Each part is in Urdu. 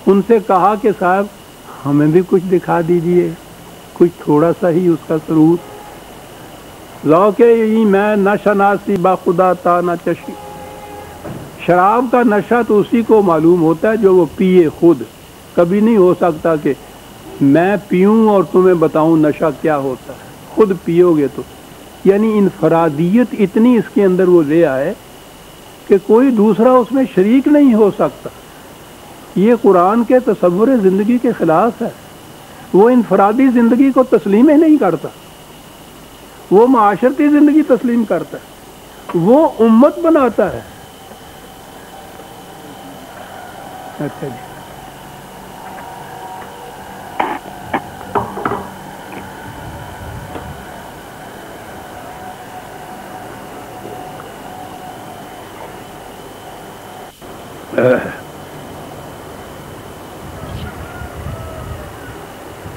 ان سے کہا کہ صاحب ہمیں بھی کچھ دکھا دیجئے، کچھ تھوڑا سا ہی اس کا سرور. ذوق میں نہ شناسی با خدا تا نہ چشی. شراب کا نشہ تو اسی کو معلوم ہوتا ہے جو وہ پیے خود. کبھی نہیں ہو سکتا کہ میں پیوں اور تمہیں بتاؤں نشہ کیا ہوتا ہے، خود پیو گے تو. یعنی انفرادیت اتنی اس کے اندر وہ لے آئے کہ کوئی دوسرا اس میں شریک نہیں ہو سکتا. یہ قرآن کے تصور زندگی کے خلاف ہے. وہ انفرادی زندگی کو تسلیم ہی نہیں کرتا، وہ معاشرتی زندگی تسلیم کرتا ہے، وہ امت بناتا ہے. اچھا جی،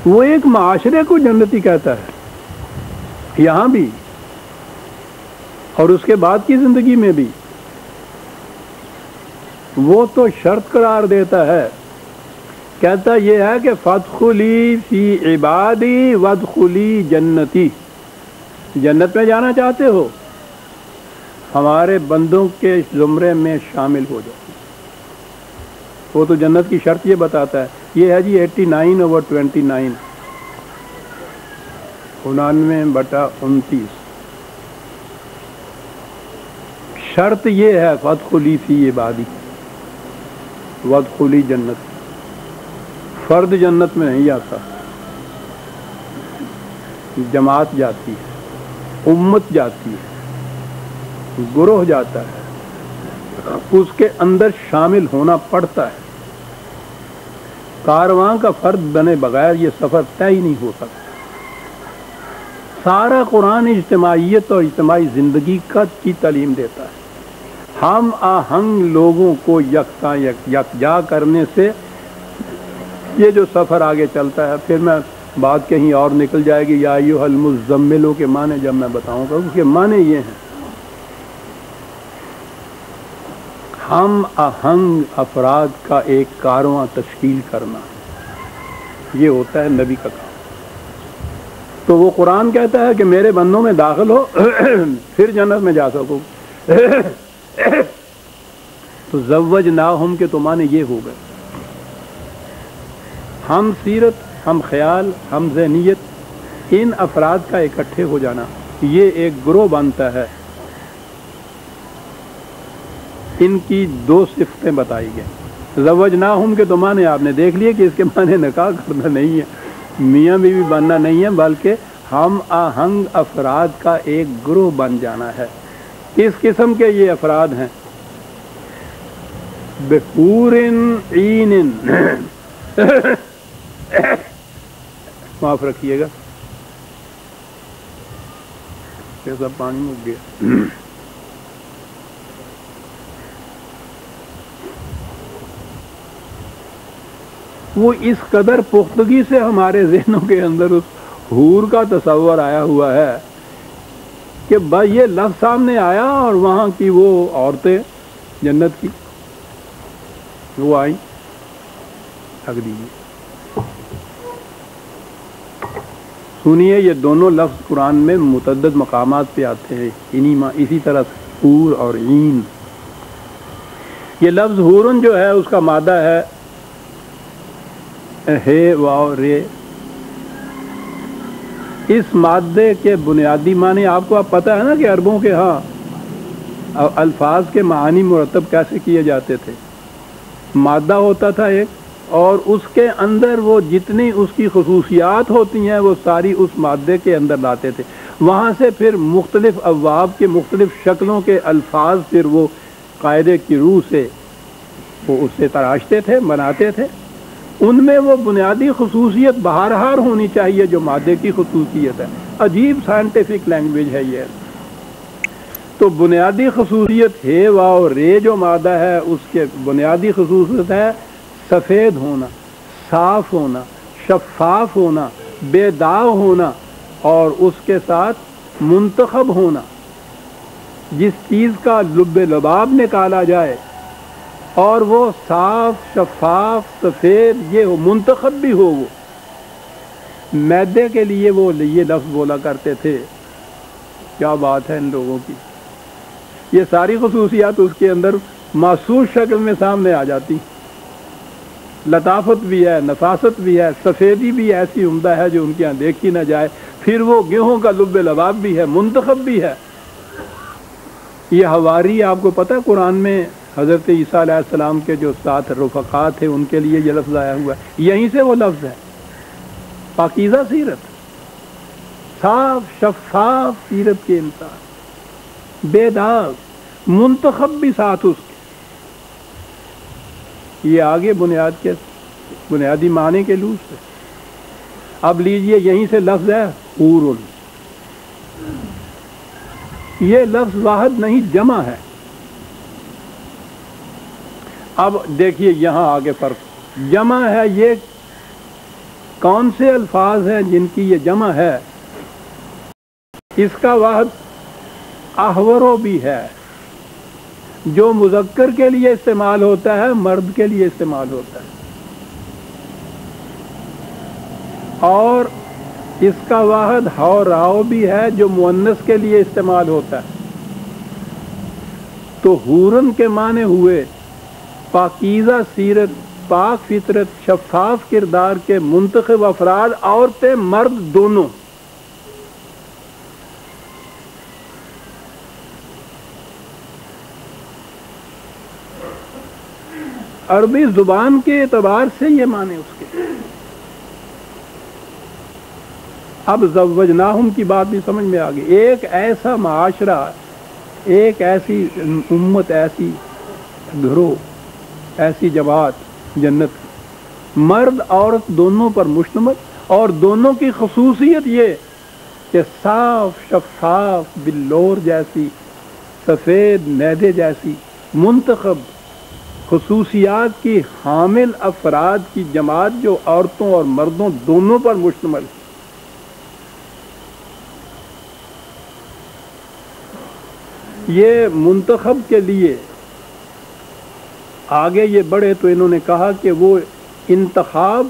وہ ایک معاشرے کو جنتی کہتا ہے یہاں بھی اور اس کے بعد کی زندگی میں بھی. وہ تو شرط قرار دیتا ہے، کہتا یہ ہے کہ فادخلی فی عبادی وادخلی جنتی. جنت میں جانا چاہتے ہو، ہمارے بندوں کے زمرے میں شامل ہو جاؤ. وہ تو جنت کی شرط یہ بتاتا ہے. یہ ہے جی 89/29، 99/29. شرط یہ ہے فادخلی فی عبادی وادخلی جنت. فرد جنت میں نہیں جاتا، جماعت جاتی ہے، امت جاتی ہے، گروہ جاتا ہے، اس کے اندر شامل ہونا پڑتا ہے. کارواں کا فرد بنے بغیر یہ سفر طے ہی نہیں ہو سکتا. سارا قرآن اجتماعیت اور اجتماعی زندگی کی تعلیم دیتا ہے. ہم آہنگ لوگوں کو یکجا کرنے سے یہ جو سفر آگے چلتا ہے. پھر میں بات کہیں اور نکل جائے گی. یا ایھا المزملوں کے معنی جب میں بتاؤں گا، اس کے معنی یہ ہیں ہم آہنگ افراد کا ایک کارواں تشکیل کرنا. یہ ہوتا ہے نبی کا کام. تو وہ قرآن کہتا ہے کہ میرے بندوں میں داخل ہو پھر جنت میں جا سکو. تو زوجناہم کے تو معنی یہ ہو گئے. ہم سیرت، ہم خیال، ہم ذہنیت، ان افراد کا اکٹھے ہو جانا، یہ ایک گروہ بنتا ہے. ان کی دو صفتیں بتائی گئی. زوجناہم کے تو معنی آپ نے دیکھ لیے کہ اس کے معنی نکاح کرنا نہیں ہے، میاں بیوی بننا نہیں ہے، بلکہ ہم آہنگ افراد کا ایک گروہ بن جانا ہے. کس قسم کے یہ افراد ہیں؟ بحور عین معاف رکھیے گا، ایسا پانی مک گیا. وہ اس قدر پختگی سے ہمارے ذہنوں کے اندر اس حور کا تصور آیا ہوا ہے کہ بھائی یہ لفظ سامنے آیا اور وہاں کی وہ عورتیں جنت کی وہ آئیں. رکھ دیجیے، سنیے، یہ دونوں لفظ قرآن میں متعدد مقامات پہ آتے ہیں اسی طرح حور اور عین. یہ لفظ حورن جو ہے اس کا مادہ ہے ہے واو رے. اس مادے کے بنیادی معنی آپ کو اب پتہ ہے نا کہ عربوں کے ہاں الفاظ کے معانی مرتب کیسے کیے جاتے تھے. مادہ ہوتا تھا ایک، اور اس کے اندر وہ جتنی اس کی خصوصیات ہوتی ہیں وہ ساری اس مادے کے اندر لاتے تھے. وہاں سے پھر مختلف ابواب کے مختلف شکلوں کے الفاظ پھر وہ قاعدے کی روح سے وہ اس سے تراشتے تھے، بناتے تھے. ان میں وہ بنیادی خصوصیت بہرحال ہونی چاہیے جو مادے کی خصوصیت ہے. عجیب سائنٹیفک لینگویج ہے یہ. تو بنیادی خصوصیت ہے واو رے جو مادہ ہے اس کے بنیادی خصوصیت ہے سفید ہونا، صاف ہونا، شفاف ہونا، بے داغ ہونا، اور اس کے ساتھ منتخب ہونا. جس چیز کا لب لباب نکالا جائے اور وہ صاف شفاف سفید یہ ہو، منتخب بھی ہو، وہ میدے کے لیے وہ یہ لفظ بولا کرتے تھے. کیا بات ہے ان لوگوں کی. یہ ساری خصوصیات اس کے اندر محسوس شکل میں سامنے آ جاتی. لطافت بھی ہے، نفاست بھی ہے، سفیدی بھی ایسی عمدہ ہے جو ان کے یہاں دیکھی نہ جائے. پھر وہ گیہوں کا لب لباب بھی ہے، منتخب بھی ہے. یہ حواری آپ کو پتہ ہے قرآن میں حضرت عیسیٰ علیہ السلام کے جو ساتھ رفقا تھے ان کے لیے یہ لفظ آیا ہوا ہے. یہیں سے وہ لفظ ہے. پاکیزہ سیرت، صاف شفاف سیرت کے انسان، بے داغ، منتخب بھی ساتھ اس کے. یہ آگے بنیادی معنی کے لوز سے. اب لیجئے یہیں سے لفظ ہے حور. یہ لفظ واحد نہیں، جمع ہے. اب دیکھیے یہاں آگے فرق. جمع ہے، یہ کون سے الفاظ ہیں جن کی یہ جمع ہے؟ اس کا واحد احورو بھی ہے جو مذکر کے لیے استعمال ہوتا ہے، مرد کے لیے استعمال ہوتا ہے. اور اس کا واحد حوراؤ بھی ہے جو مؤنث کے لیے استعمال ہوتا ہے. تو حورن کے معنی ہوئے پاکیزہ سیرت، پاک فطرت، شفاف کردار کے منتخب افراد، عورتیں مرد دونوں. عربی زبان کے اعتبار سے یہ معنی اس کے. اب زوجناہم کی بات بھی سمجھ میں آ گئی. ایک ایسا معاشرہ، ایک ایسی امت، ایسی گھروں، ایسی جماعت جنت، مرد عورت دونوں پر مشتمل، اور دونوں کی خصوصیت یہ کہ صاف شفاف بلور جیسی، سفید میدے جیسی منتخب خصوصیات کی حامل افراد کی جماعت جو عورتوں اور مردوں دونوں پر مشتمل ہے. یہ منتخب کے لیے آگے یہ بڑھے تو انہوں نے کہا کہ وہ انتخاب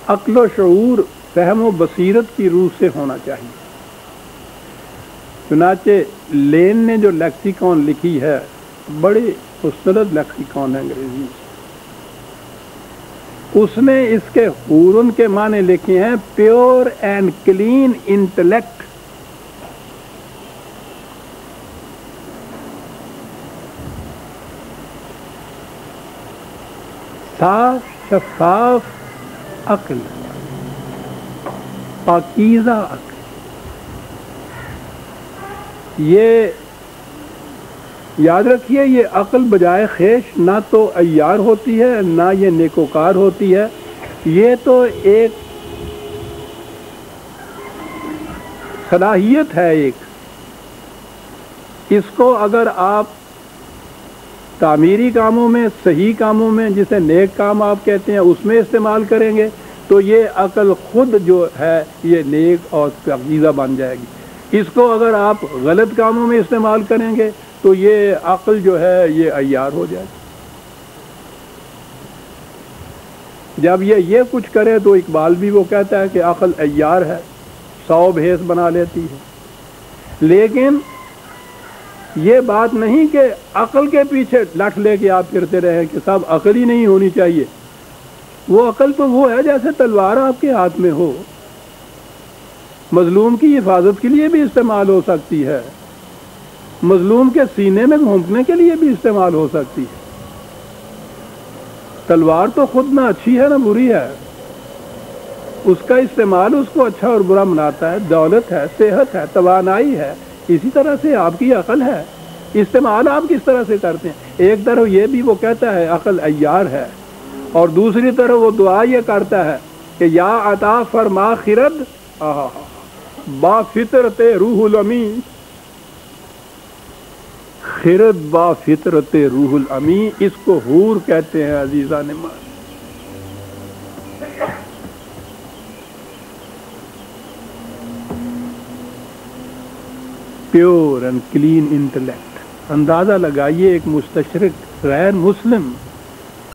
عقل و شعور، فہم و بصیرت کی روح سے ہونا چاہیے. چنانچہ لین نے جو لیکسیکون لکھی ہے، بڑی مستند لیکسیکون ہے انگریزی، اس نے اس کے حورن کے معنی لکھے ہیں پیور اینڈ کلین انٹلیکٹ. صاف شفاف عقل، پاکیزہ عقل. یہ یاد رکھیے، یہ عقل بجائے خیش نہ تو عیار ہوتی ہے، نہ یہ نیکوکار ہوتی ہے. یہ تو ایک صلاحیت ہے. ایک اس کو اگر آپ تعمیری کاموں میں، صحیح کاموں میں، جسے نیک کام آپ کہتے ہیں، اس میں استعمال کریں گے تو یہ عقل خود جو ہے یہ نیک اور پاکیزہ بن جائے گی. اس کو اگر آپ غلط کاموں میں استعمال کریں گے تو یہ عقل جو ہے یہ عیار ہو جائے گی. جب یہ کچھ کرے تو اقبال بھی وہ کہتا ہے کہ عقل عیار ہے، 100 بھیس بنا لیتی ہے. لیکن یہ بات نہیں کہ عقل کے پیچھے لٹ لے کے آپ پھرتے رہیں کہ سب عقل ہی نہیں ہونی چاہیے. وہ عقل تو وہ ہے جیسے تلوار آپ کے ہاتھ میں ہو، مظلوم کی حفاظت کے لیے بھی استعمال ہو سکتی ہے، مظلوم کے سینے میں گھونپنے کے لیے بھی استعمال ہو سکتی ہے. تلوار تو خود نہ اچھی ہے نہ بری ہے، اس کا استعمال اس کو اچھا اور برا بناتا ہے. دولت ہے، صحت ہے، توانائی ہے. اسی طرح سے آپ کی عقل ہے، استعمال آپ کس طرح سے کرتے ہیں. ایک طرف یہ بھی وہ کہتا ہے عقل عیار ہے، اور دوسری طرف وہ دعا یہ کرتا ہے کہ یا عطا فرما خرد با فطرت روح الامی. خرد با فطرت روح الامی، اس کو حور کہتے ہیں عزیزان مان. پیور اینڈ کلین انٹلیکٹ، اندازہ لگائیے ایک مستشرق غیر مسلم